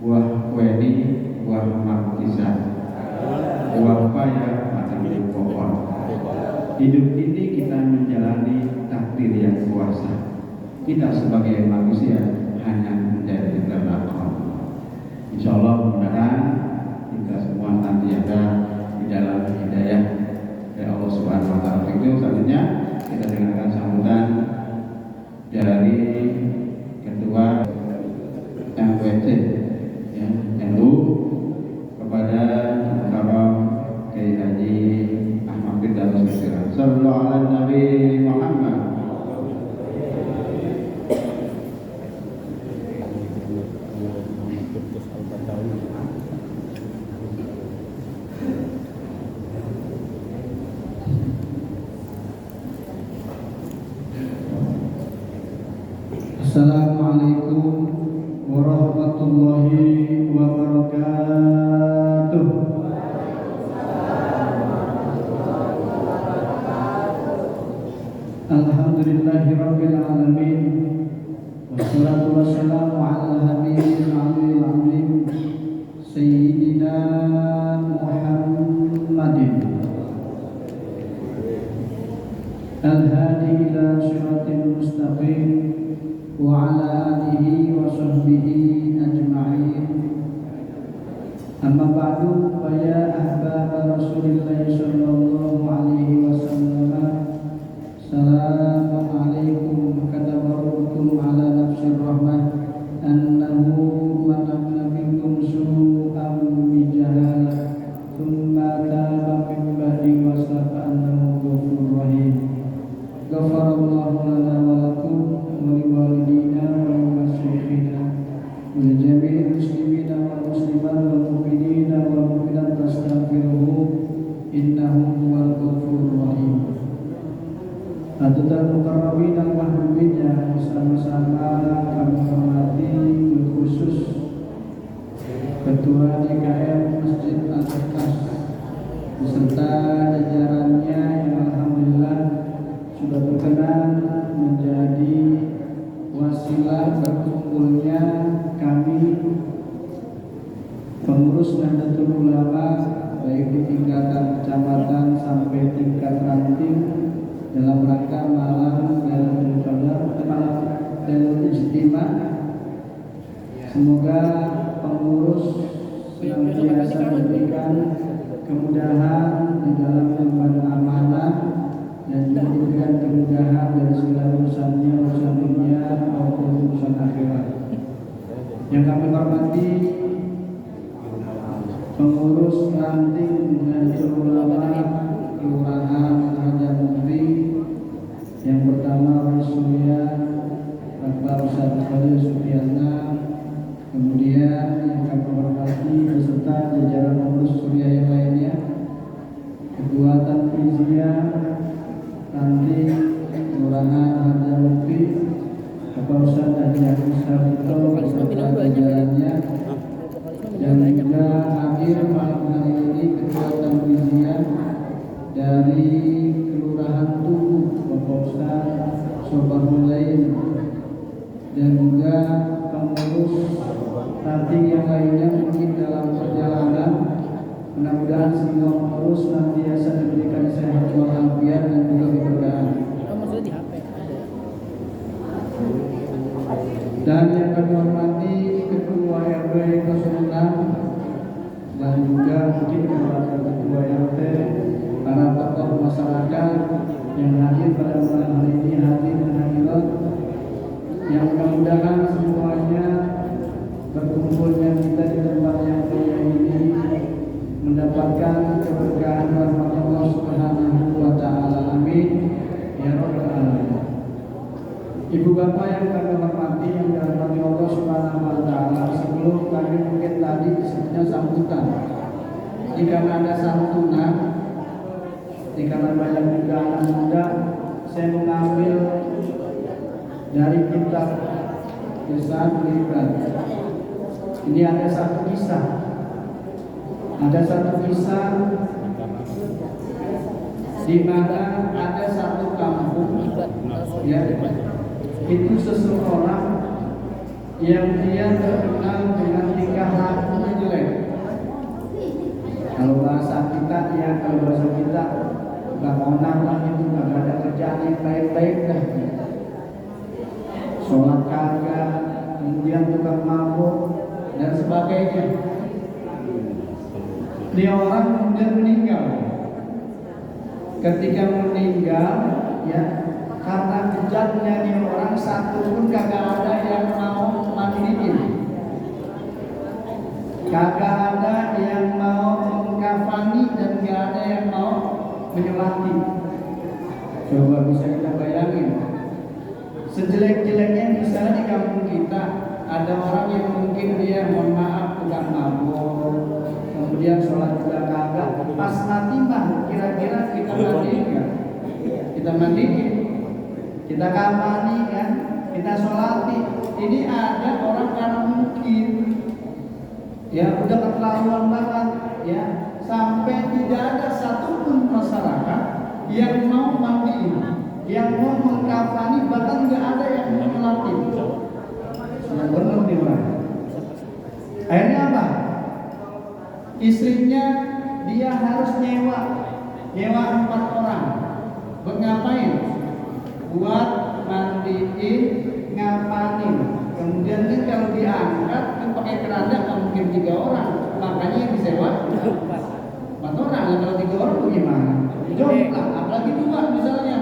buah weni, buah markisa, buah paya, mati pohon. Hidup ini kita menjalani takdir yang kuasa. Kita sebagai manusia hanya menjadi pelakon. Insya Allah mudah-mudahan kita semua nanti ada di dalam hidayah dari Allah Subhanahu Wa Taala. Itu selanjutnya kita dengarkan sambutan dari Ketua MWC ya, NU kepada Mukarram Kiai Haji Ahmad Firdaus Bismillah. Sallallahu alaihi Nabi Muhammad. Assalamualaikum warahmatullahi wabarakatuh. Alhamdulillahirabbil alamin. Wassalatu wassalamu ala habibina al-azim sayyidina Muhammadin al-hadi ila siratal mustaqim wa ala alihi wa sahbihi ajma'in. Amma ba'du, fa ya ahbab Rasulillah sallallahu alaihi wasallam, assalamu alaikum. Kataba rabbukum ala nafsir rahmah annahu man amila minkum su'an bi jahalah thumma taba min ba'di wa aslaha annahu ghafurur rahim. Ghafarallahu lana wa lakum ولوالدينا ولمشايخنا ولجميع المسلمين والمسلمات والمؤمنين والمؤمنات فاستغفروه إنه هو الغفور الرحيم. Hadirin mukarramin dan mahmumin yang sama-sama kami hormati, khusus Ketua DKM Masjid Al-Aqsa beserta jajarannya yang alhamdulillah sudah berkenan menjadi wasilah berkumpulnya kami pengurus Nahdlatul Ulama baik di tingkatan kecamatan sampai tingkat ranting dalam rangka malam Lailatul Qadar, malam Lailatul Ijtima. Semoga pengurus senantiasa diberikan kemudahan di dalam mengemban amanah dan diberikan kemudahan dari segala urusannya, urusan dunia maupun urusan akhirat. Yang kami hormati pengurus ranting Nahdlatul Ulama Kelurahan Harjamukti, yang pertama Surya Bapak Ustaz Khalil Sufiana, kemudian yang kami hormati beserta jajaran pengurus Surya yang lainnya, Ketua Tanfiziyah nanti Kelurahan Harjamukti, Bapak Ustaz Haji Agus Sarito beserta jajarannya, dan juga hadir malam hari ini Ketua Tanfiziyah dari Kelurahan Tugu, Bapak Ustaz Sobahul Lain, dan juga pengurus nanti yang lainnya mungkin dalam perjalanan. Mudah-mudahan semua pengurus nantiasa diberikan sehat walafiat dan juga keberkahan. Dan yang kami hormati Ketua RW 06 dan juga mungkin Ketua RT, para tokoh masyarakat yang hadir pada malam hari ini, hadir dan hadirat, yang mudah-mudahan semuanya berkumpulnya kita di tempat yang mulia ini mendapatkan keberkahan rahmat Allah Subhanahu wa Ta'ala. Amin ya rabbal alamin. Ibu bapak yang kami hormati, yang dirahmati Allah Subhanahu wa Ta'ala, sebelum kami mungkin tadi disebutnya sambutan, jika ada santunan, jika banyak juga anak muda, saya mengambil dari kitab Kisah Libran. Ini ada satu kisah. Ada satu kisah di mana ada satu kampung, ya, itu seseorang yang dia terkenal dengan tingkah laku yang jelek. Kalau bahasa kita nggak onang lah, itu nggak ada kerjaan yang baik-baik dah. Sholat kagak, kemudian tukang mabuk dan sebagainya. Dia orang kemudian meninggal. Ketika meninggal, ya, karena bejatnya dia orang, satu pun kagak ada yang mau mandiin, kagak ada yang mau mengkafani, dan gak ada yang mau menyolati. Coba bisa kita bayangin, sejelek-jeleknya misalnya di kampung kita ada orang yang mungkin dia, mohon maaf, tukang mabuk, kemudian sholat juga kagak, pas mati mah kira-kira kita mandiin kan? Kita mandiin, kita kafani kan, kita sholati. Ini ada orang karena mungkin ya udah keterlaluan banget, ya, sampai tidak ada satupun masyarakat yang mau mandiin, yang mau mengkafani, bahkan nggak ada yang mau melatih. Sudah benar nih orang. Akhirnya apa? Istrinya dia harus nyewa 4 orang. Buat ngapain? Buat mandiin, ngapain. Kemudian kan kalau diangkat kan pakai keranda, nggak mungkin 3 orang, makanya yang disewa 4 orang. Kalau 3 orang bagaimana? Jomplang, apalagi 2 misalnya,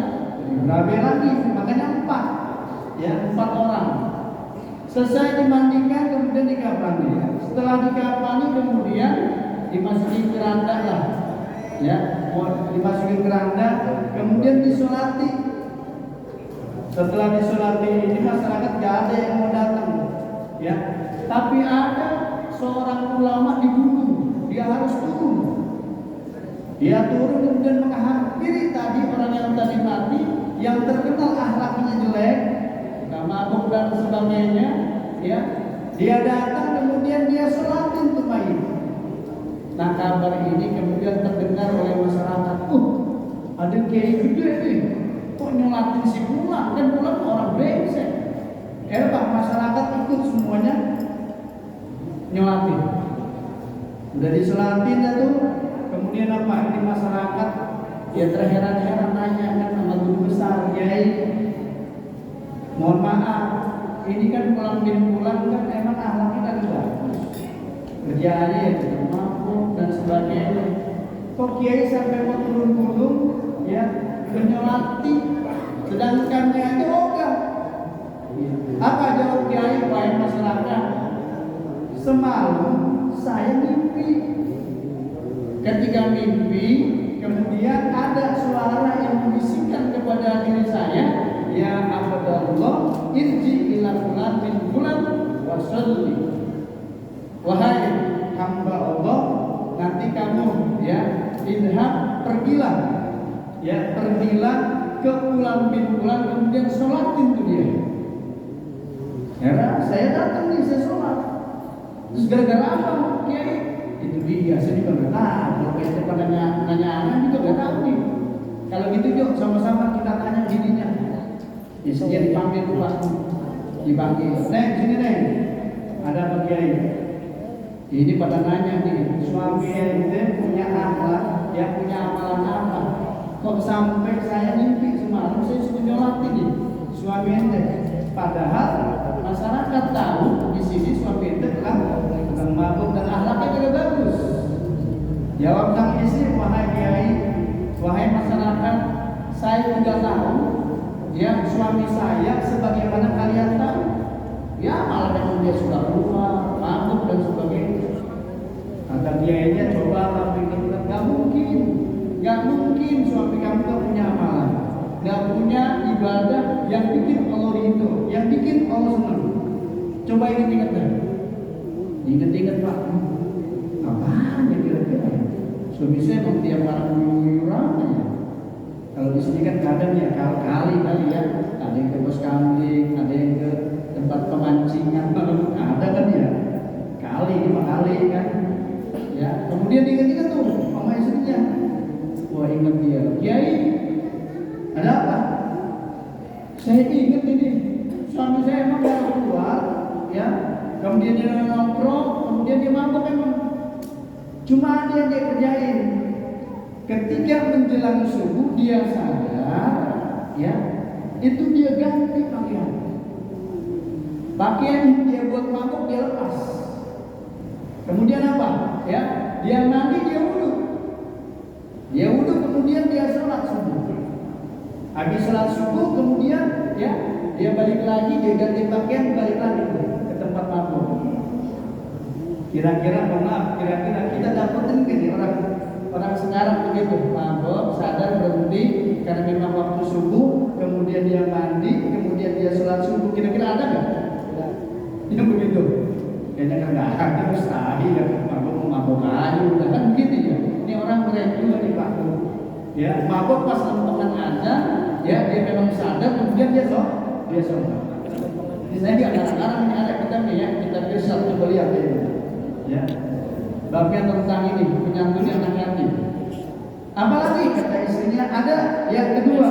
berapa lagi? Makanya 4, ya, 4 orang. Selesai dimandikan, kemudian dikafani. Setelah dikafani, kemudian dimasukin keranda lah, ya, dimasukin keranda, kemudian disolati. Setelah disolati ini masyarakat gak ada yang mau datang, ya. Tapi ada seorang ulama di gunung, dia harus turun. Dia turun kemudian menghampiri tadi orang yang tadi mati, yang terkenal akhlaknya jelek, gak mabuk dan sebagainya, ya. Dia datang kemudian dia sholatin tuh mayit. Nah, kabar ini kemudian terdengar oleh masyarakat. Ada kiai gede nih, kok nyolatin si pulang? Kan pulang orang brengsek. Pak, masyarakat ikut semuanya nyolatin. Udah disolatin dah tuh. Kemudian apa? Ini masyarakat ya terheran-heran, nanya kan sama guru besar, kiai, mohon maaf, ini kan pulang kan emang akhlaknya kan bagus, kerjaannya ya tidak mabuk dan sebagainya. Kok kiai sampai mau turun gunung, ya, menyolati, sedangkannya itu ogah. Apa jawab kiai? Wahai masyarakat, semalam saya mimpi. Ketika mimpi, kemudian ada suara yang membisikkan kepada diri saya, ya Abdullah, irji ila fulan bin fulan wasalli. Wahai hamba Allah, nanti kamu, ya, idhab, pergilah ke fulan bin fulan, kemudian sholatin tuh dia. Ya, saya datang nih, saya sholat. Terus gara-gara apa, kiai? Itu dia, saya juga nggak tahu. Kalau kita pada nanya anak juga nggak tahu nih. Kalau gitu yuk sama-sama kita tanya dirinya. Ya, dia dipanggil pulang, dipanggil. Neng, sini neng. Ada apa kiai? Ini pada nanya nih, suami ente punya akhlak, ya, punya amalan apa? Kok sampai saya mimpi semalam saya sudah nyolatin nih suami ente. Padahal masyarakat tahu di sini suami ente telah mabuk dan akhlaknya tidak bagus. Jawab sang istri, wahai kiai, wahai masyarakat, saya juga tahu, ya, suami saya sebagaimana kalian tahu, ya, malah memang dia sudah keluar, mabuk dan sebagainya. Kata kiainya, coba kamu ingat-ingat, gak mungkin suami kamu gak punya amalan, gak punya ibadah yang bikin Allah ridho, yang bikin Allah senang. Coba ingat-ingat dah. Ingat-ingat Pak, apaan ya kira-kira? Suami saya mau tiap malam nyuyuran ya. Kalau di sini kan kadang ya kali ya, ada yang ke pos kambing, ada yang ke tempat pemancingan, ada kan ya, kali 5 kali kan, ya. Kemudian ingat-ingat tuh sama istrinya, wah ingat dia, kiai, ada apa? Saya ingat ini, suami saya emang baru keluar, ya, Cuma ada yang dia kerjain. Ketika menjelang subuh dia sadar, ya, itu dia ganti pakaian. Pakaian yang dia buat mabuk dia lepas. Kemudian apa? Ya, dia mandi, dia wudhu. Dia wudhu, kemudian dia sholat subuh. Habis sholat subuh, kemudian ya dia balik lagi, dia ganti pakaian, balik lagi ke tempat mabuk. Kira-kira kita dapetin gini orang sekarang begitu, mabuk, sadar, berhenti karena memang waktu subuh, kemudian dia mandi, kemudian dia sholat subuh. Kira-kira ada nggak? Yang begitu? Kayaknya nggak ada, mustahil ya. Mabuk aja, udah kan begitu ya. Ini orang keren juga nih Pak. Ya, mabuk pas lempengan aja, ya dia memang sadar, kemudian dia sholat. Ini saya nggak sekarang ini ada kita nih ya, kita riset coba lihat ya. Ya, bagian tentang ini penyantun anak yatim. Apalagi kata istrinya ada yang kedua.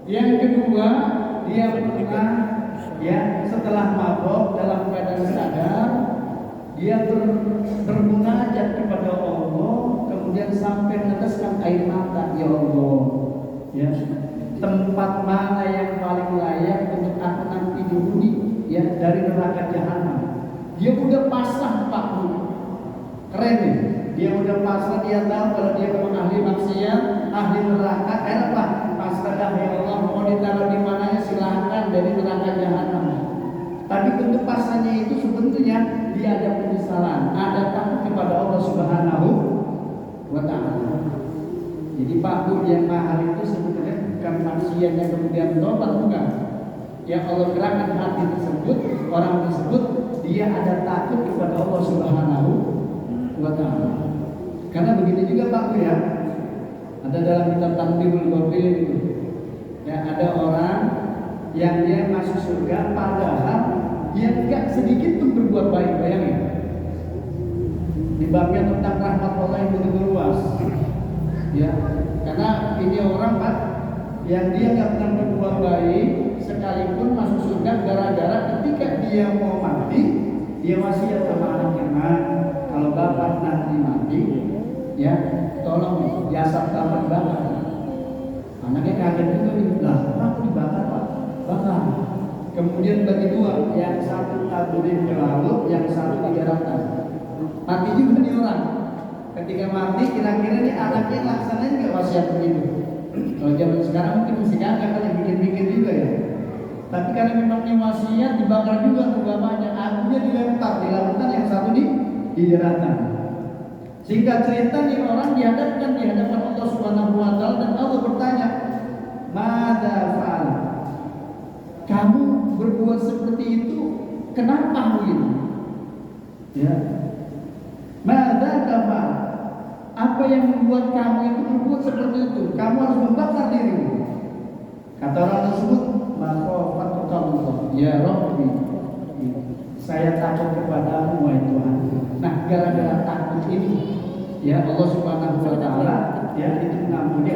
Yang kedua dia pernah ya setelah mabuk dalam keadaan sadar dia bermunajat kepada Allah, kemudian sampai meneteskan air mata, ya Allah, ya tempat mana yang paling layak untuk aku nanti dihuni ya dari neraka jahanam. Dia udah pasrah Pak Bu. Keren nih. Dia udah pasrah, dia tahu kalau dia memang ahli maksiat, ahli neraka. Apa? Pasrah dah ya Allah, mau ditaruh di mananya silahkan dari neraka jahanam. Tapi bentuk pasrahnya itu sebetulnya dia ada penyesalan, ada takut kepada Allah Subhanahu wa Ta'ala. Jadi Pak Bu, yang mahal itu sebetulnya bukan maksiatnya kemudian tobat, bukan. Yang Allah gerakkan hati tersebut, orang tersebut dia ada takut kepada Allah Subhanahu wa Ta'ala. Karena begitu juga Pak Bu ya. Ada dalam kitab Tanbihul Qabil itu. Ya, ada orang yang dia masuk surga padahal dia tidak sedikit pun berbuat baik, bayangin. Di babnya tentang rahmat Allah yang begitu luas. Ya, karena ini orang Pak yang dia nggak pernah berbuat baik, sekalipun masuk surga gara-gara ketika dia mau mati, dia wasiat sama anaknya, kalau bapak nanti mati, ya tolong jasad bapak dibakar. Anaknya kaget juga nih, lah aku dibakar Pak, bakar. Kemudian bagi dua, yang satu taburin ke laut, yang satu di daratan. Mati juga nih orang. Ketika mati, kira-kira nih anaknya laksanain nggak wasiat begitu? Kalau zaman sekarang mungkin masih kagak kan yang bikin-bikin juga ya. Tapi karena memang ini wasiat, dibakar juga tuh bapaknya. Akhirnya dilempar di lautan, yang satu di daratan. Singkat cerita nih orang dihadapkan di hadapan Allah Subhanahu wa Ta'ala dan Allah bertanya, "Mada fa'al?" Kamu berbuat seperti itu, kenapa begitu? Ya. Mada kafa'al? Apa yang membuat kamu itu berbuat seperti itu? Kamu harus membakar dirimu. Kata orang tersebut, "Makhafatukallah, ya Rabbi, saya takut kepadamu wahai Tuhan." Nah, gara-gara takut ini, ya Allah Subhanahu wa Ta'ala ya itu mengampuni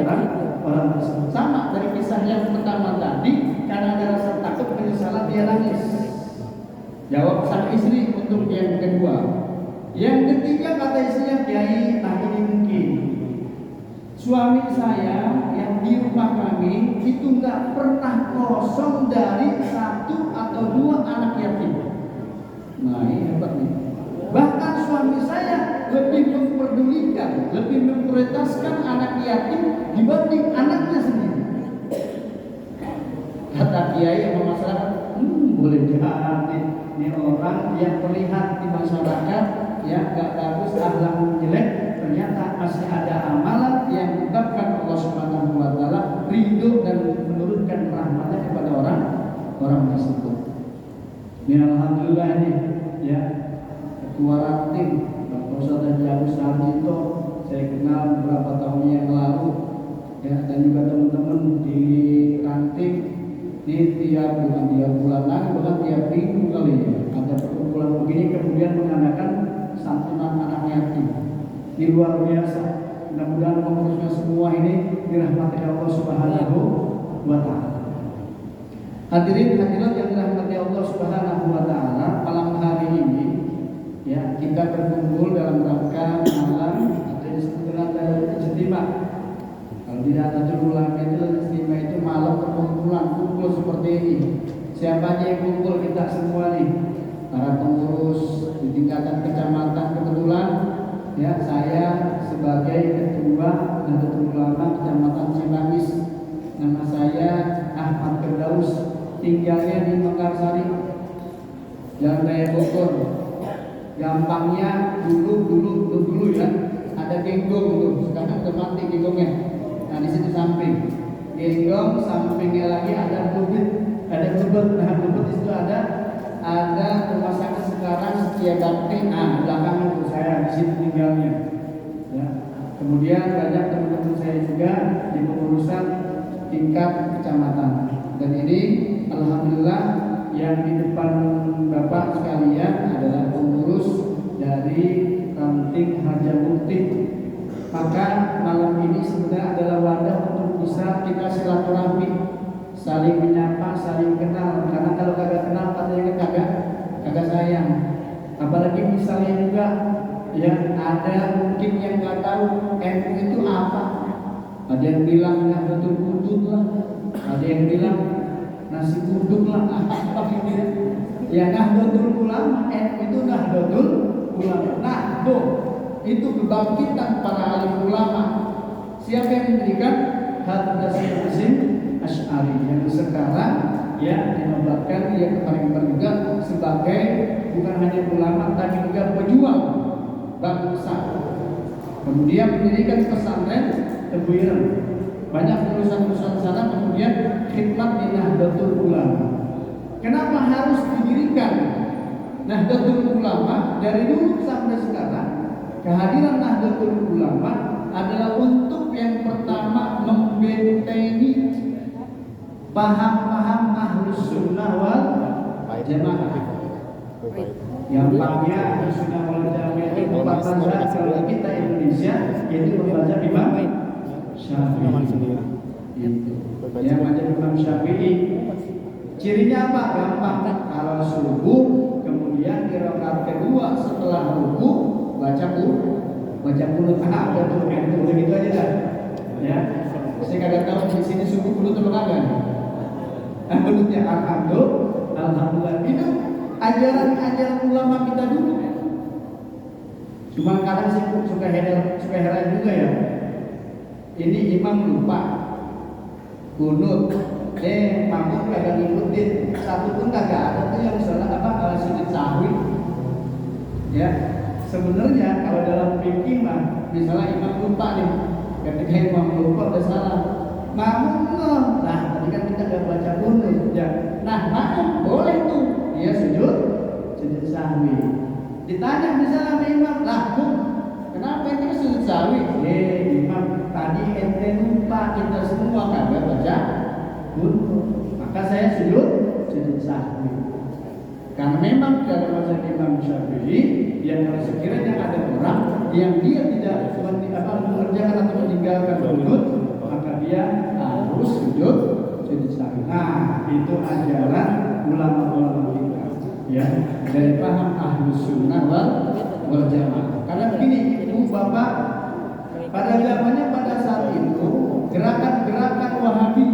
orang tersebut. Sama dari kisah yang pertama tadi, karena ada rasa takut penyesalan dia nangis. Jawab sang istri untuk yang kedua. Yang ketiga kata istrinya, "Kiai, nah ini mungkin suami saya yang di rumah kami itu nggak pernah kosong dari satu atau dua anak yatim." Nah ini hebat nih. Bahkan suami saya lebih memperdulikan, lebih memprioritaskan anak yatim dibanding anaknya sendiri. Kata kiai yang masyarakat, boleh jadi ini orang yang terlihat di masyarakat ya gak bagus, akhlak jelek, ternyata masih ada amalan yang menyebabkan Allah Subhanahu wa Ta'ala ridho dan menurunkan rahmatnya kepada orang tersebut. Ini alhamdulillah ini ya ketua ranting Bapak Ustaz Haji Agus Sarjito, saya kenal beberapa tahun yang lalu ya, dan juga teman-teman di ranting di tiap bulan lagi, bahkan tiap minggu kali ya ada perkumpulan begini, kemudian mengadakan santunan anak yatim. Ini luar biasa. Mudah-mudahan pengurusnya semua ini dirahmati Allah Subhanahu wa Ta'ala. Hadirin hadirat yang dirahmati Allah Subhanahu wa Ta'ala, malam hari ini ya kita berkumpul dalam rangka Siapa aja yang kumpul kita semua nih, para pengurus di tingkatan kecamatan. Kebetulan ya saya sebagai ketua Nahdlatul Ulama Kecamatan Cimanggis, nama saya Ahmad Firdaus, tinggalnya di Mekarsari, Jalan Raya Bogor. Gampangnya dulu ya ada genggong tuh, sekarang udah mati genggongnya. Nah di situ samping genggong, sampingnya lagi ada bubit, ada bubet. Nah bubet di situ ada rumah sakit sekarang Setia Bakti. Nah belakang itu saya di situ tinggalnya. Ya. Kemudian banyak teman-teman saya juga di pengurusan tingkat kecamatan. Dan ini alhamdulillah yang di depan Bapak sekalian adalah pengurus dari ranting Harjamukti. Maka malam ini sebenarnya adalah wadah untuk bisa kita silaturahmi, saling menyapa, saling kenal. Karena kalau kagak kenal katanya kagak sayang. Apalagi misalnya juga ya ada mungkin yang nggak tahu NU itu apa. Ada yang bilang Nahdlatul Udud lah, ada yang bilang nasi uduk lah, apa gitu ya. Nahdlatul Ulama, NU itu Nahdlatul Ulama. Nahdlatul itu kebangkitan para alim ulama. Siapa yang mendirikan? Hasan Asy'ari yang sekarang ya dinobatkan dia kemarin juga sebagai bukan hanya ulama tapi juga pejuang bangsa. Kemudian mendirikan pesantren Tebuireng, banyak urusan-urusan sana. Kemudian khidmat di Nahdlatul Ulama. Kenapa harus didirikan Nahdlatul Ulama? Dari dulu sampai sekarang kehadiran Nahdlatul Ulama adalah untuk yang pertama membentengi paham-paham Ahlus Sunnah wal Jamaah. Gampangnya Ahlus Sunnah wal Jamaah itu empat mazhab. Kalau kita Indonesia yaitu membaca Imam Syafi'i. Yang ada Imam Syafi'i. Cirinya apa? Gampang. Kalau subuh kemudian di rakaat kedua setelah ruku baca kunut. Ada tuh begitu aja dah. Ya. Saya kagak tahu di sini subuh kunut atau kagak. Kunutnya alhamdulillah. Itu ajaran ulama kita dulu. Cuma kadang sih suka heran juga ya. Ini imam lupa kunut, makmum kagak ngikutin, satu pun kagak ada tuh yang salah sujud sahwi. Ya, sebenarnya kalau dalam fikih mah, misalnya imam lupa nih, ketika imam lupa udah salah, makmum nah tadi kan kita udah baca kunut, ya. Nah makmum boleh tuh, dia sujud sahwi. Ditanya misalnya sama imam, lah kenapa ini sujud sahwi? Imam tadi ente lupa, kita semua kagak baca kunut, maka saya sujud sahwi. Karena memang dalam mazhab Imam Syafi'i yang kalau sekiranya ada orang yang dia tidak mengerjakan atau meninggalkan kunut, maka dia harus sujud sahwi. Nah, itu ajaran ulama-ulama kita, ya, dari paham Ahlus Sunnah wal Jamaah. Karena begini, ibu bapak, pada zamannya pada saat itu gerakan-gerakan Wahabi,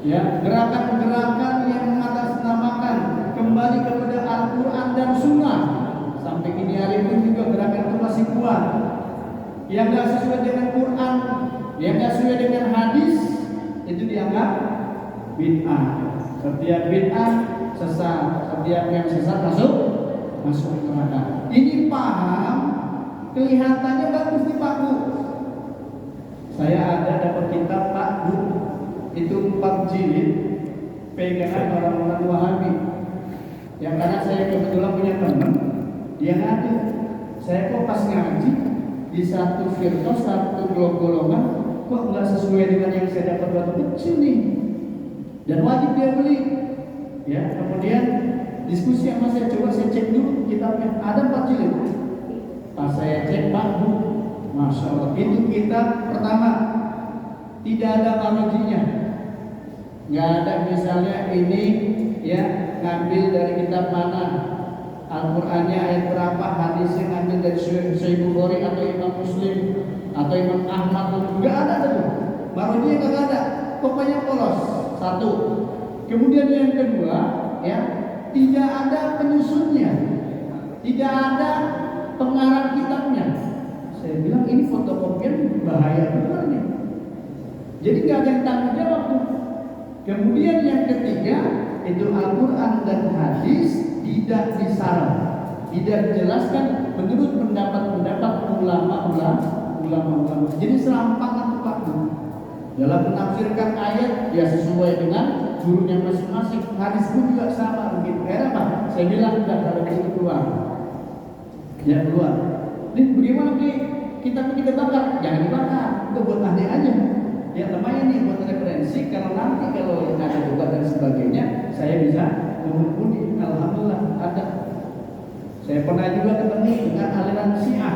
ya, gerakan-gerakan yang mengatasnamakan kembali kepada Al-Quran dan Sunnah, sampai kini hari pun juga gerakan itu masih kuat. Yang tidak sesuai dengan Quran, yang tidak sesuai dengan hadis, itu dianggap bid'ah. Setiap bid'ah sesat, setiap yang sesat masuk neraka. Ini paham, kelihatannya bagus di Pak Bu. Saya ada dapat kitab Pak Bu, itu 4 jilid pegangan orang-orang Wahabi. Yang karena saya kebetulan punya teman, dia ngaji. Saya kok pas ngaji di satu firqah, satu golongan, kok nggak sesuai dengan yang saya dapat waktu kecil nih, dan wajib dia beli. Ya, kemudian diskusi sama saya, coba saya cek dulu kitabnya, ada 4 jilid. Pas saya cek, Pak Bu, Masya Allah, itu kitab pertama tidak ada marjinya, nggak ada misalnya ini ya ngambil dari kitab mana, Al-Qur'annya ayat berapa, hadisnya ngambil dari Sahih Bukhari atau Imam Muslim atau Imam Ahmad, nggak ada tuh marjinya, nggak ada, pokoknya polos. Satu, Kemudian yang kedua, ya, tidak ada penyusunnya, tidak ada pengarang kitabnya. Saya bilang ini fotokopian bahaya benar nih. Jadi nggak ada yang tanggung jawab tuh. Kemudian yang ketiga itu Al-Quran dan hadis tidak disarang, tidak dijelaskan menurut pendapat-pendapat ulama-ulama. Jadi serampangan tuh Pak. Dalam menafsirkan ayat ya sesuai dengan gurunya masing-masing. Hadis pun juga sama begitu. Kenapa? Saya bilang udah kalau itu keluar. Ya keluar. Ini bagaimana nih? Kita bakar? Jangan dibakar. Itu buat ahli aja. Ya lumayan nih buat referensi. Kalau nanti kalau ada debat dan sebagainya, saya bisa menghubungi. Alhamdulillah ada. Saya pernah juga ketemu dengan aliran Syiah.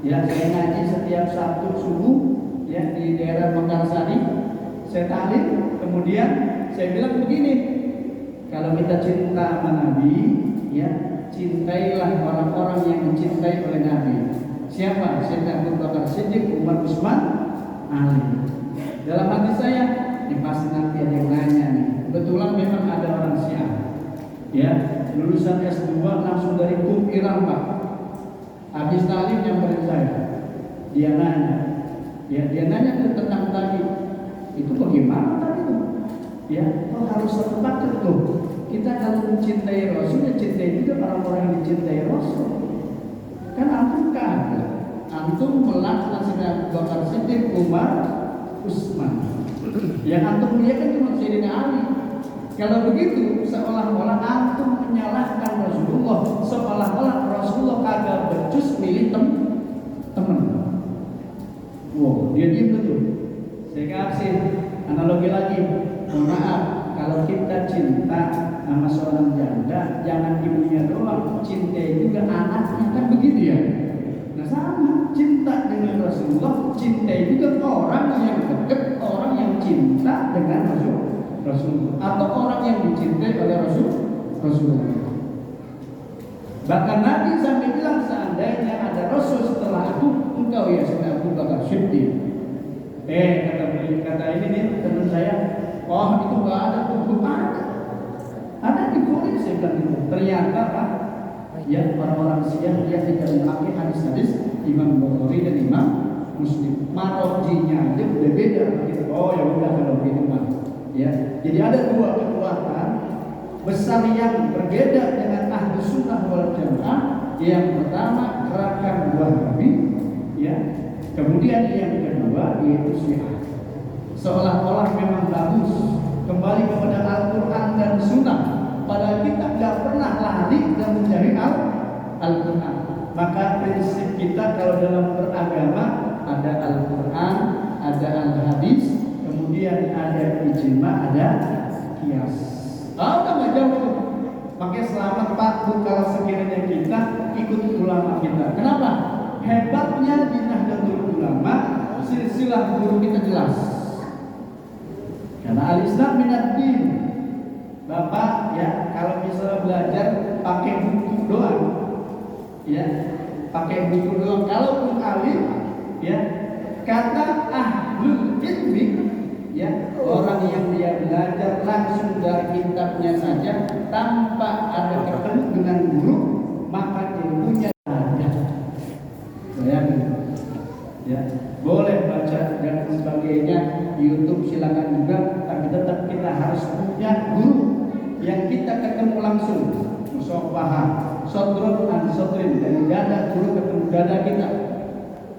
Ya saya ngaji setiap Sabtu subuh. Ya, di daerah Mekarsari, saya talim, kemudian saya bilang begini, kalau kita cinta sama Nabi, ya cintailah orang-orang yang dicintai oleh Nabi. Siapa? Sayyidina Abu Bakar Siddiq, Umar, Utsman, Ali. Dalam hati saya, ini pasti nanti ada yang nanya nih. Kebetulan memang ada orang Syiah, ya lulusan S2 langsung dari KUM Iran Pak. Habis talim nyamperin saya, dia nanya. Ya, dia nanya tentang tadi itu bagaimana tadi itu? Ya, harus satu paket tuh. Kita kalau mencintai Rasul, ya cintai juga orang-orang yang dicintai Rasul. Kan antum kagak, antum melaknat Sayyidina Abu Bakar Siddiq, Umar, Utsman. Yang antum muliakan cuma Sayyidina Ali. Kalau begitu, seolah-olah antum menyalahkan Rasulullah, seolah-olah Rasulullah kagak becus milih teman. Wow, dia diam betul. Saya kasih analogi lagi. Mohon maaf, kalau kita cinta sama seorang janda, jangan ibunya doang, cintai juga anaknya, kan begitu ya. Nah sama, cinta dengan Rasulullah, cintai juga orang yang dekat, orang yang cinta dengan Rasulullah, atau orang yang dicintai oleh Rasulullah. Bahkan Nabi sampai bilang seandainya ada Rasul setelah aku, engkau ya Sayyidina Abu Bakar Siddiq. Kata ini nih teman saya, oh itu nggak ada tuh, ada di Quran saya bilang itu. Ternyata Pak, ya orang-orang Syiah dia tidak memakai hadis-hadis Imam Bukhari dan Imam Muslim. Marjinya aja udah beda begitu. Oh ya udah kalau begitu Pak. Ya, jadi ada dua kekuatan besar yang berbeda dengan ahlu sunnah wal jamaah. Yang pertama gerakan Wahabi, ya. Kemudian yang kedua yaitu Syiah. Seolah-olah memang bagus kembali kepada Al-Quran dan Sunnah. Padahal kita tidak pernah lari dan mencari Al-Quran. Maka prinsip kita kalau dalam beragama ada Al-Quran, ada Al-Hadis, kemudian ada ijma, ada qiyas. Udah nggak jauh. Makanya selamat Pak Bu kalau sekiranya kita ikut ulama kita. Kenapa? Hebatnya di Nahdlatul Ulama, silsilah guru kita jelas. Karena al-Islam minad din. Bapak ya kalau misalnya belajar pakai buku doang, ya pakai buku doang. Kalaupun alim, ya kata ahlul ilmi, ya orang yang dia belajar langsung dari kitabnya saja tanpa ada ketemu dengan guru, maka ilmunya ada. Bayangin, ya boleh baca dan sebagainya di YouTube silakan juga, tapi tetap kita harus punya guru yang kita ketemu langsung, musyawarah, sodron dan sodrin, dari dada guru ketemu dada kita,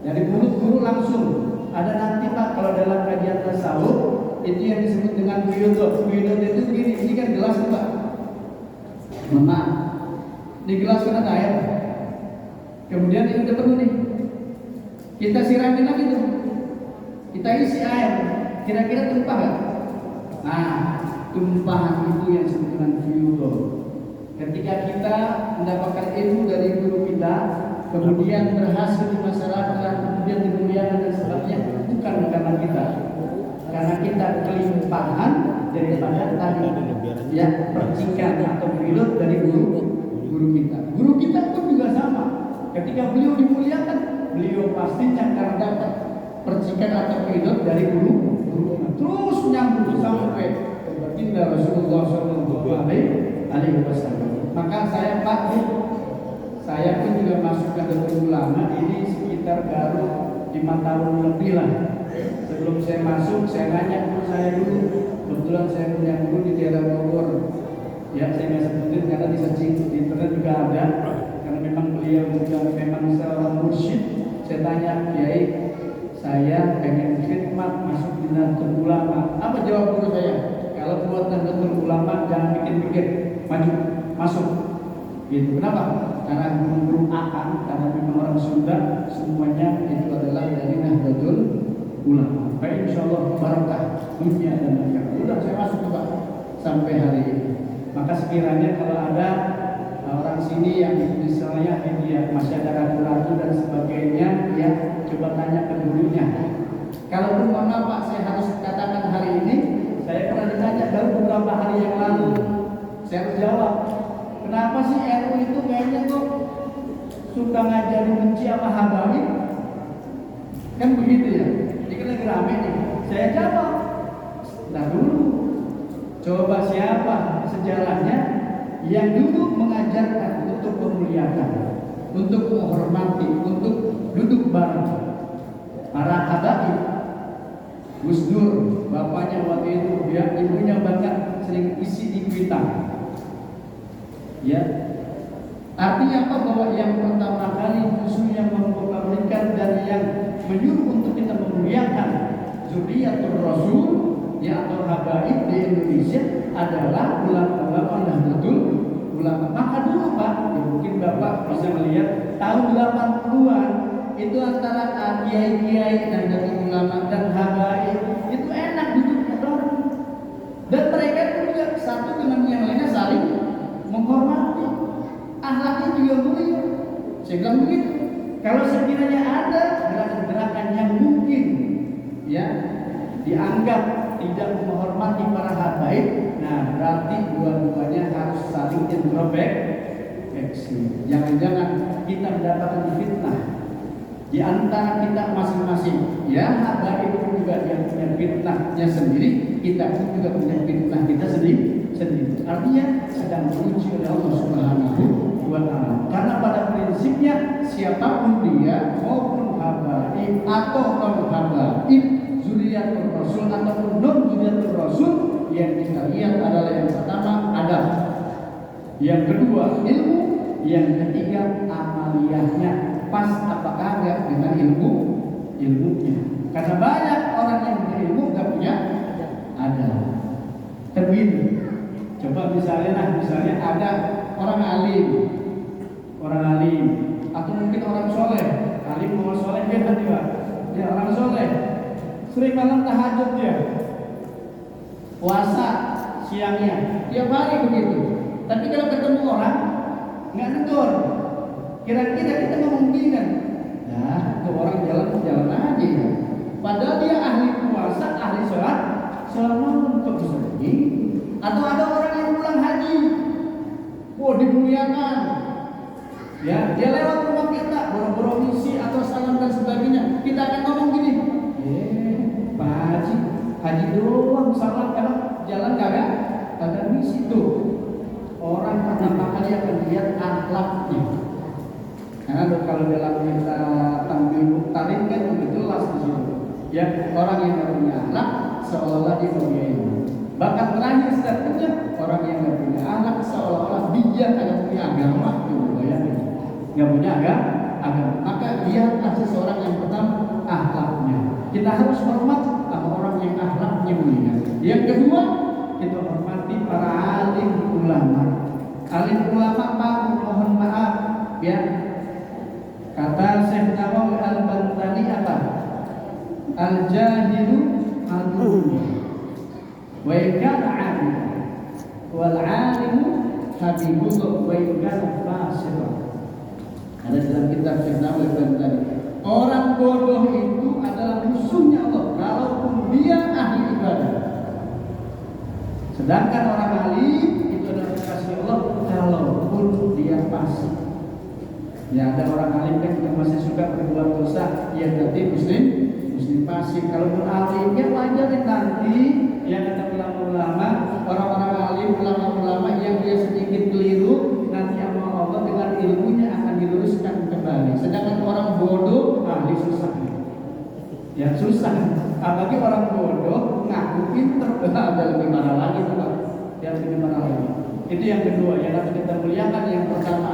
dari mulut guru langsung. Ada nanti Pak kalau dalam kajian tasawuf itu yang disebut dengan buyudot. Buyudot itu begini, ini kan gelas Pak. Maaf, di gelas kan ada air. Kemudian ini udah penuh nih. Kita siramin lagi tuh. Kita isi air. Kira-kira tumpah gak? Nah, tumpahan itu yang disebut dengan buyudot. Ketika kita mendapatkan ilmu dari guru kita, kemudian berhasil di masyarakat, kemudian dimuliakan dan sebagainya, bukan karena kita, karena kita kelimpahan daripada tadi ya percikan atau pilot dari guru kita. Guru kita pun juga sama. Ketika beliau dimuliakan, beliau pastinya karena dapat percikan atau pilot dari guru kita. Terus nyambung sampai baginda Rasulullah Shallallahu Alaihi Wasallam. Maka saya pun juga masuk ke Nahdlatul Ulama ini sekitar baru 5 tahun lebih lah. Sebelum saya masuk, saya nanya guru saya dulu. Kebetulan saya punya guru di daerah Bogor. Ya, saya nggak sebutin karena di searching di internet juga ada. Karena memang beliau juga memang seorang mursyid. Saya tanya, Kiai, saya pengen khidmat masuk di Nahdlatul Ulama. Apa jawab guru saya? Kalau buat Nahdlatul Ulama jangan pikir-pikir, maju, masuk. Gitu. Kenapa? Karena guru akan, karena memang orang Sunda semuanya itu adalah dari Nahdlatul Ulama. Baik, insya Allah barokah dunia dan akhirat. Udah saya masuk juga sampai hari ini. Maka sekiranya kalau ada orang sini yang misalnya dia masih ada ragu-ragu dan sebagainya, ya coba tanya ke gurunya. Kalau mohon maaf Pak, saya harus katakan hari ini, saya pernah ditanya baru beberapa hari yang lalu. Saya harus jawab, kenapa sih RU itu kayaknya tuh suka ngajarin benci sama habaib? Kan begitu ya. Ini kan lagi rame nih. Saya jawab, nah dulu coba siapa sejarahnya yang dulu mengajarkan untuk memuliakan, untuk menghormati, untuk duduk bareng para habaib. Gus Dur, bapaknya waktu itu, ya, ibunya bahkan sering isi di kuitang. Ya, artinya apa? Bahwa yang pertama kali justru yang mempopulerkan dan yang menyuruh untuk kita memuliakan zuriyatul Rasul, ya, atau habaib di Indonesia adalah ulama-ulama Nahdlatul Ulama. Maka dulu Pak, ya mungkin Bapak bisa melihat tahun 80-an itu antara kiai-kiai Nahdlatul Ulama dan habaib itu enak duduknya bareng. Dan mereka juga satu dengan yang lainnya saling menghormati. Akhlaknya juga mulia. Saya bilang begitu. Kalau sekiranya ada gerakan-gerakan yang mungkin, ya, dianggap tidak menghormati para habaib, nah berarti dua-duanya harus saling introspeksi. Jangan-jangan kita mendapatkan fitnah di antara kita masing-masing. Ya, habaib itu juga yang punya fitnahnya sendiri, kita pun juga punya fitnah kita sendiri. Artinya sedang diuji oleh Allah Subhanahu wa Ta'ala. Karena pada prinsipnya siapapun dia, maupun habaib atau non habaib, zuriyatul Rasul ataupun non zuriyatul Rasul, yang kita lihat adalah yang pertama adab, yang kedua ilmu, yang ketiga amaliyahnya pas apakah enggak dengan ilmunya. Karena banyak orang yang berilmu enggak punya adab. Terbiru. Coba misalnya ada orang alim, atau mungkin orang soleh, alim mau soleh beda juga. Ya, orang soleh sering malam tahajud dia, puasa siangnya, tiap hari begitu. Tapi kalau ketemu orang nggak negur, kira-kira kita ngomong gini kan? Nah, itu orang jalan aja ya. Padahal dia ahli puasa, ahli sholat malam kok bisa begini? Atau ada orang yang pulang haji, dimuliakan, ya, dia lewat rumah kita, boro-boro misi atau salam dan sebagainya, kita akan ngomong gini, Pak Haji doang salam, karena jalan kagak misi tuh. Orang pertama kali akan lihat akhlaknya. Karena kalau dalam kita tampil muktarin kan udah jelas di situ. Ya, orang yang nggak punya akhlak seolah-olah dia punya. Bahkan terakhir statementnya, orang yang nggak punya akhlak seolah-olah dia nggak punya agama. Coba bayangin, nggak punya agama. Maka lihatlah seseorang yang pertama akhlaknya. Kita harus hormat sama orang yang akhlaknya mulia. Yang kedua, kita hormati para alim ulama. Alim ulama mohon maaf, ya. Kata Syekh Nawawi Al-Bantani apa? Al-jahilu al-dunya wa ikan alim wal alimu habibullah wa ikan fasirah. Ada dalam kitab Syekh Nawawi Al-Bantani, orang bodoh itu adalah musuhnya Allah kalaupun dia ahli ibadah. Sedangkan orang alim itu adalah kekasih Allah kalaupun dia fasik. Ya, ada orang alim kan yang masih suka berbuat dosa, ya berarti muslim fasik. Kalaupun alim ya wajar nanti yang kata ulama orang-orang alim, ulama-ulama yang dia sedikit keliru, nanti sama Allah dengan ilmunya akan diluruskan kembali. Sedangkan orang bodoh, ahli susah. Ya susah. Apalagi orang bodoh ngaku pinter, ada lebih parah lagi tuh Pak. Ya lebih parah lagi. Itu yang kedua yang harus kita muliakan. Yang pertama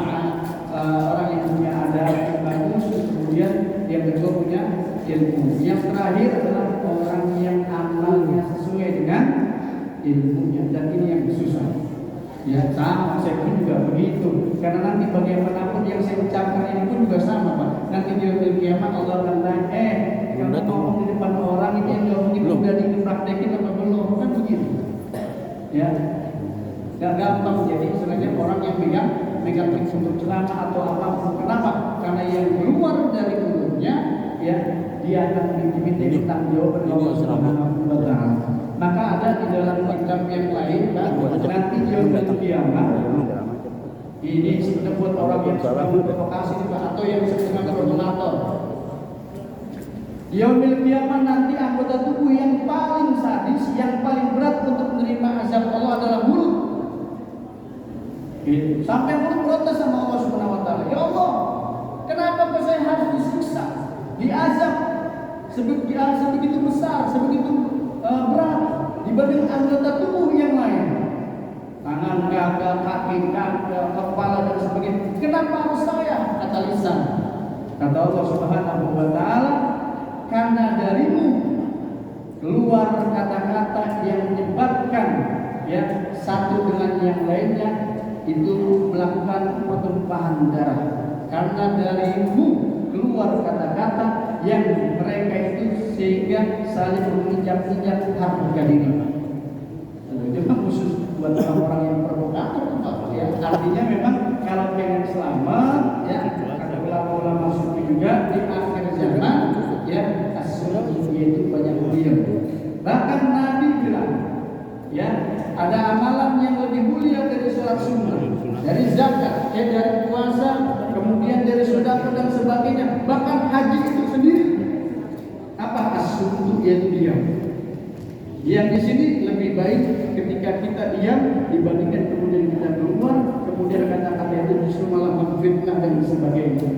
orang yang punya adab yang bagus, kemudian yang kedua punya ilmu. Yang terakhir adalah orang yang amalnya sesuai dengan ilmunya, dan ini yang susah. Ya sama, saya pun juga begitu. Karena nanti bagaimanapun yang saya ucapkan ini pun juga sama Pak. Nanti di hari kiamat Allah akan tanya, kamu ngomong di depan orang itu yang ngomong itu udah dipraktekin apa belum? Kan begitu. Ya, gak gampang jadi sebenarnya orang yang megang untuk ceramah atau apapun. Kenapa? Karena yang keluar dari mulutnya, ya dia akan diminta bertanggung jawab oleh Allah Subhanahu wa Ta'ala. Maka ada di dalam kitab yang lain, nanti yaumul kiamat. Ini sebenarnya buat orang yang suka memprovokasi atau yang sedang provokator. Yaumul kiamat nanti anggota tubuh yang paling sadis, yang paling berat untuk menerima azab Allah adalah mulut. Sampai mulut protes sama Allah Subhanahu wa Ta'ala. Ya Allah, kenapa saya harus disiksa, diazab sebegitu besar, sebegitu berat dibanding anggota tubuh yang lain? Tangan gagal, kaki gagal, kepala dan sebagainya. Kenapa harus saya? Kata lisan. Kata Allah Subhanahu wa Ta'ala, karena darimu keluar kata-kata yang menyebabkan ya satu dengan yang lainnya itu melakukan pertumpahan darah. Karena darimu keluar kata-kata yang mereka itu sehingga saling menginjak-injak harga diri. Itu kan khusus buat orang-orang yang provokator, ya. Artinya memang kalau pengen selamat, ya kata ulama-ulama sufi juga di akhir zaman, ya as-sunnah itu banyak diam. Bahkan Nabi bilang, ya ada amalan yang lebih mulia dari sholat sunnah, dari zakat, ya dari puasa, kemudian dari sedekah dan sebagainya. Bahkan haji itu sendiri. Apa as-sunnah yaitu diam. Diam di sini lebih baik ketika kita diam dibandingkan kemudian kita keluar, kemudian kata-kata itu justru malah memfitnah dan sebagainya.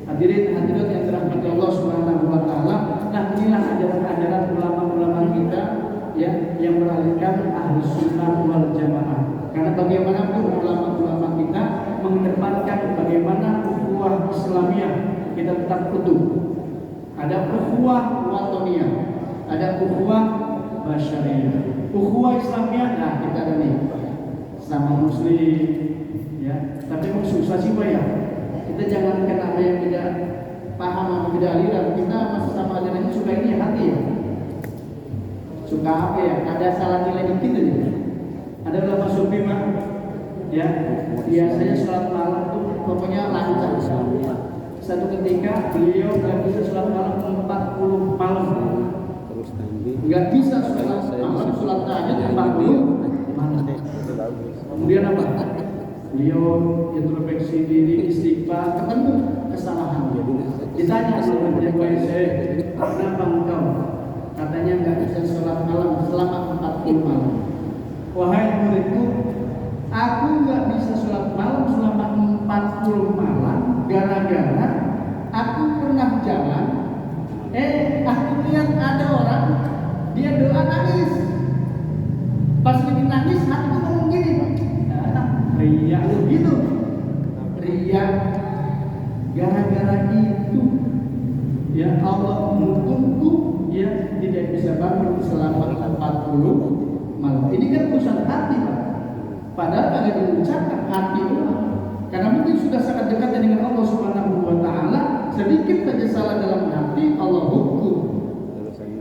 Hadirin hadirat yang dirahmati Allah Subhanahu wa Ta'ala. Nah, inilah ajaran-ajaran ulama-ulama kita ya yang beralihkan ahlus sunnah wal jamaah. Karena bagaimanapun ulama-ulama kita mengedepankan bagaimana ukhuwah Islamiyah kita tetap utuh. Ada ukhuwah watoniyah, ada ukhuwah basyariyah. Ukhuwah Islamiyah, nah kita ada nih sama muslim, ya. Tapi memang susah sih Pak ya. Kita jangan kena yang tidak paham atau tidak aliran. Kita masih sama aliran ini suka ini ya hati ya. Suka apa ya? Ada salah nilai dikit aja. Ada ulama sufi mah, ya biasanya sholat malam tuh pokoknya lancar. Satu ketika beliau nggak bisa sholat malam 40 malam. Nggak bisa sholat malam, sholat tahajud 40 malam. Kemudian apa? Beliau introspeksi diri, istighfar, ketemu kesalahan. Ditanya sama dia, kenapa engkau? Katanya nggak bisa sholat malam selama 40 malam. Wahai muridku, aku nggak bisa sholat malam selama 40 malam gara-gara aku pernah jalan. Aku lihat ada orang dia doa nangis. Pas lagi nangis, hatiku ngomong gini, ria gitu, ria. Gara-gara itu, ya Allah menghukumku, ya tidak bisa bangun selama 40 malam. Ini kan urusan hati, Pak. Padahal kagak diucapkan hati orang. Karena mungkin sudah sangat dekat dengan Allah Subhanahu wa Ta'ala. Sedikit saja salah dalam hati, Allah hukum.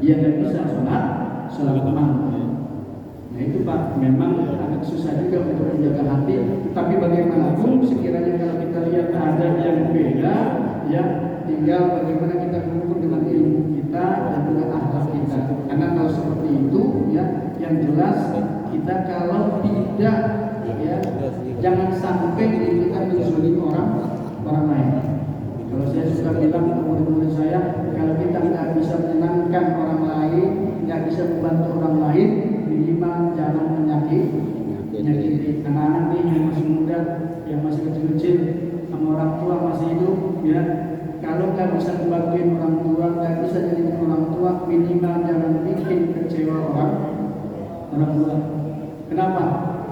Dia tidak bisa sholat malam. Nah itu Pak, memang agak susah juga untuk menjaga hati. Tapi bagaimanapun sekiranya kalau kita lihat ada yang beda, ya tinggal bagaimana kita mengukur dengan ilmu kita dan dengan akhlak kita. Karena kalau seperti itu, ya yang jelas kita kalau tidak, ya jangan sampai kita menzulim orang lain. Kalau saya suka bilang ke murid-murid saya, kalau kita nggak bisa menyenangkan orang lain, nggak bisa membantu orang lain, minimal jangan menyakiti menyakiti anak-anak nih yang masih muda, yang masih kecil-kecil, sama orang tua masih hidup, ya. Kalau nggak bisa ngebantuin orang tua, nggak bisa jadi orang tua, minimal jangan bikin kecewa orang tua. Kenapa?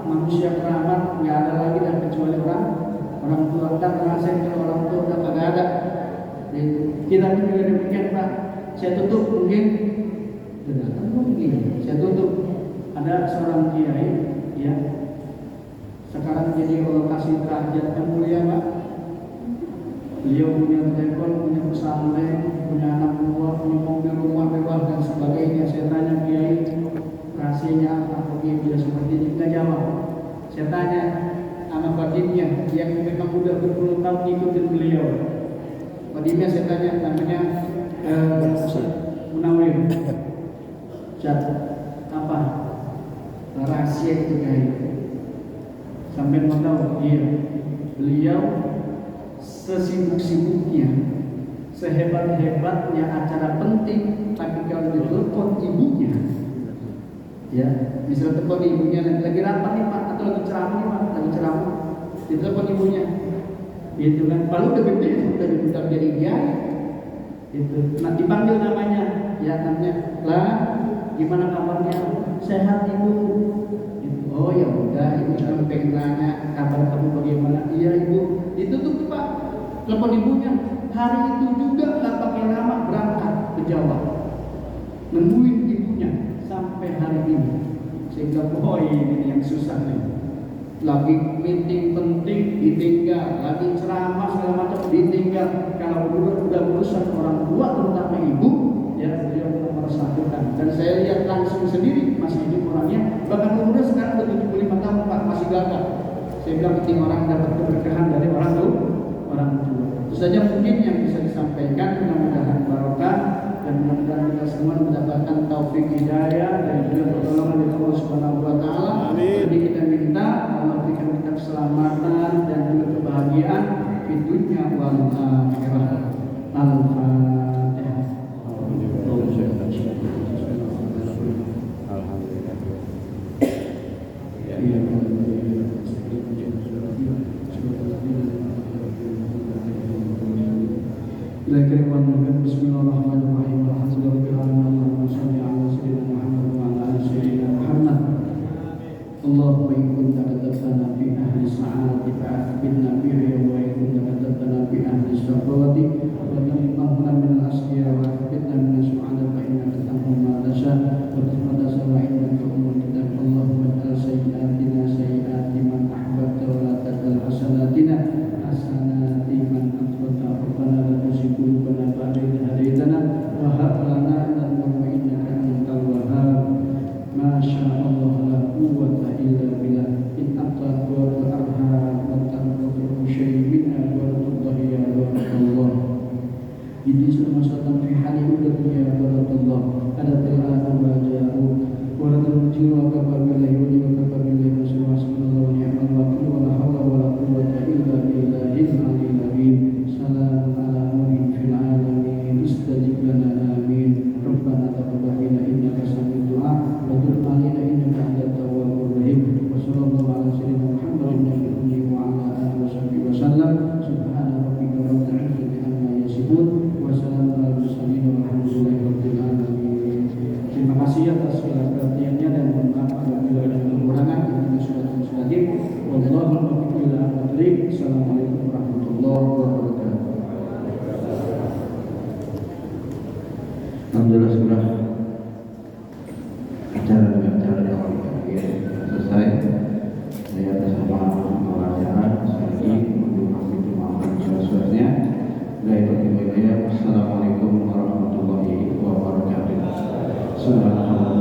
Manusia keramat nggak ada lagi dan kecuali orang tua. Dan ngerasain kalau orang tua udah kagak ada. Kita juga demikian Pak. Saya tutup mungkin, saya tutup. Ada seorang kiai, ya, sekarang jadi lokasi derajat yang mulia Pak. Beliau punya telepon, punya pesantren, punya anak buah, punya mobil rumah mewah dan sebagainya. Saya tanya kiai, rahasianya apa kiai bisa seperti ini? Kita jawab. Saya tanya sama Fadimnya yang memang udah berpuluh tahun ngikutin beliau. Fadimnya saya tanya namanya Munawir. Ustaz, apa rahasia itu kiai? Sampai mau tahu? Iya. Beliau sesibuk-sibuknya, sehebat-hebatnya acara penting, tapi kalau ditelepon ibunya, ya, misalnya telepon ibunya lagi rapat nih Pak, atau lagi ceramah nih Pak, ditelepon ibunya, gitu kan, kalau udah gede udah diundang jadi kiai, itu, nah dipanggil namanya, ya namanya, lah, gimana kabarnya, sehat ibu? Oh ya udah, ibu cuma pengen nanya kabar kamu bagaimana? Iya ibu, itu tuh Pak, telepon ibunya. Hari itu juga nggak pakai lama berangkat ke Jawa, nemuin ibunya sampai hari ini. Sehingga boy ini yang susah nih. Lagi meeting penting ditinggal, lagi ceramah segala macam ditinggal. Kalau udah urusan orang tua terutama ibu, ya beliau nomor satu kan. Dan saya lihat langsung sendiri masih hidup orangnya. Bahkan umurnya sekarang udah 75 tahun Pak, masih gagah. Saya bilang penting orang dapat keberkahan dari orang tua. Itu saja mungkin yang bisa disampaikan. Mudah-mudahan barokah dan mudah-mudahan kita semua mendapatkan taufik hidayah dan juga pertolongan dari Allah Subhanahu wa taala. Jadi kita minta Allah berikan kita keselamatan dan juga kebahagiaan di dunia wal akhirah. Al-Fatihah. Bismillahirrahmanirrahim. Alhamdulillahirrahmanirrahim. Salli ala sayyidina Muhammad wa ala ali sayyidina Muhammad. Allahumma in kunta katabtana fi ahli sa'ati fa'athbitna bihi wa in kunta katabtana fi ahli syaqawati wa tamamna min al-asqiya wa athbitna min as-su'ada fa innaka tahkum ma tasha wa tasmata wa innaka umul kitab. Allahumma ij'al sayyi'atina sayyi'ati man ahbabta wa la taj'al hasanatina hasanati man ahbabta. Rabbana la tuzigh qulubana ba'da idh hadaytana wa hab lana min ladunka innaka antal wahhab. Masya Allah la quwwata illa billah. In aqta'tu al-arham wa tanqatu syai'in minha wa tudahi ya Allah. Ini semasa fi hali dunya barakallah. Ada tilatu wa ja'u wa la tunjiru wa kafabillahi wa li kafabillahi subhanahu wa ni'mal wakil wa la hawla wa la quwwata illa billahil aliyyil azim. Salamun ala nuhin fil alamin istajib lana amin. Rabbana taqabbal minna innaka sami'ud du'a wa tub alaina innaka antat tawwabur rahim. Wa sallallahu ala sayyidina Muhammadin nabiyyi wa ala alihi wa sahbihi wa sallam. Subhana rabbika rabbil izzati amma yasifun wa salamun alal mursalin walhamdulillahi rabbil alamin. Terima kasih atas segala perhatiannya dan mohon maaf apabila ada kekurangan. Ini sudah mustaqim. Wallahu muwaffiq ila aqwamit. Assalamualaikum warahmatullahi wabarakatuh. Alhamdulillah sudah acara dengan acara yang selesai. Saya bersama pengacara sekali untuk memaafkan suaranya. Assalamualaikum warahmatullahi wabarakatuh. Subhanallah.